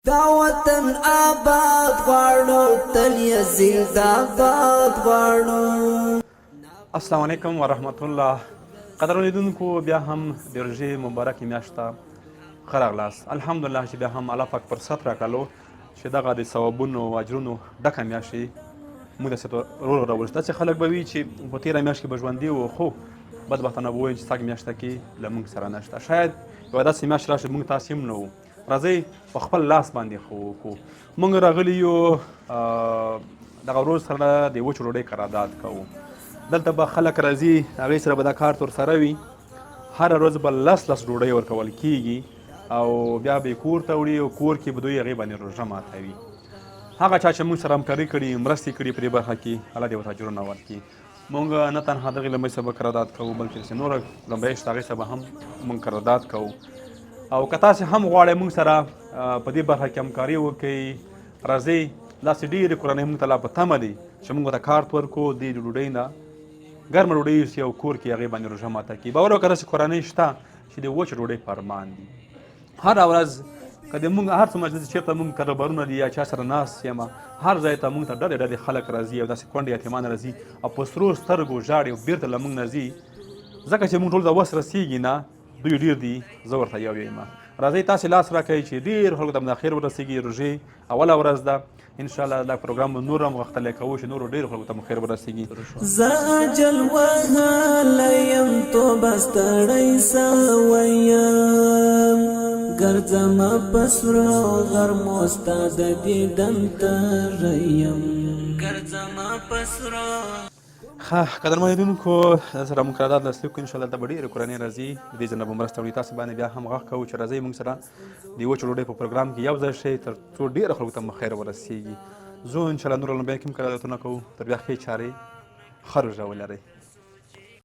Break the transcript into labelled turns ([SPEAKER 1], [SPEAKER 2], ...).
[SPEAKER 1] دا وطن آباد غواړو تل یې زنده‌باد غواړو.
[SPEAKER 2] السلام علیکم ورحمت الله. قدرمنو لیدونکو، بیا هم د روژې مبارکې میاشت ته ښه راغلاست. الحمدلله چې بیا هم الله پاک فرصت راکړلو چې دغه د ثوابونو او اجرونو ډکه میاشت یې موږ داسې ورو راوړو. داسې خلک به وي چې په تېره میاشت کې به ژوندي وو، خو بدبختانه به ووایم چې سږ میاشته کې له موږ سره نشته. شاید یوه داسې میاشت راشي موږ تاسې هم نه وو. راځئ په خپل لاس باندې خو وکړو. موږ راغلي یو دغه ورځ سره د وچ ډوډۍ قرارداد کوو. دلته به خلک راځي، هغې سره به دا کار ترسره وي. هره ورځ به لس ډوډۍ ورکول کیږي او بیا به یې کور ته وړي او کور کې به دوی هغې باندې روژه ماتوي. هغه چا چې موږ سره همکاري کړي، مرستې کړي په دې برخه کې، الله دې ورته اجرونه ورکړي. موږ نه تنها دغې لمبۍ سره به قرارداد کوو، بلکې چې نوره لمبۍ شته هغې سره به هم موږ قرارداد کوو. او که تاسې هم غواړئ موږ سره په دې برخه کې همکاري وکړئ، راځئ. داسې ډېرې کورنۍ موږ ته لا په تمه دي چې موږ ورته کارت ورکړو، دې ډوډۍ نه ګرمه ډوډۍ یوسي او کور کې هغې باندې روژه ماته کړي. باور وکړه داسې کورنۍ شته چې د وچ ډوډۍ په ارمان دي. هره ورځ که د موږ هر څومره چې چېرته موږ کاروبارونه دي یا چا سره ناست یم، هر ځای ته موږ ته ډلې خلک راځي او داسې کونډې یتیمان راځي او په سرو سترګو ژاړي او بېرته له موږ نه ځي، ځکه چې موږ ټول د وس رسېږي نه. دوی ډېر دي، زه ورته یو یم. راځئ تاسې لاس راکړئ چې ډېرو خلکو ته به د خیر ورسېږي. روژې اوله ورځ ده، انشاءالله دا پروګرام به نور هم غښتلی کوو چې نورو ډېرو خلکو ته مو خیر ورسېږي.
[SPEAKER 1] زه اجل وهلی یم، توبه ستړی سوی یم، ګرځمه په سرو غرمو ستا د دیدن تږی یم، ګرځمه په سرو.
[SPEAKER 2] ښه قدرمنو لیدونکو، سره موږ قرارداد لاسلیک کړو. انشاءالله دلته به ډېرې کورنۍ راځي، د دې ځای نه به مرسته وړي. تاسې باندې بیا هم غږ کوو چې راځئ موږ سره د وچو ډوډۍ په پروګرام کې یو ځای شئ، تر څو ډېرو خلکو ته مو خیر ورسېږي. زه انشاءالله نور لمبیا کې هم قراردادونه کوو. تر بیا ښې چارې ښه روژه ولرئ.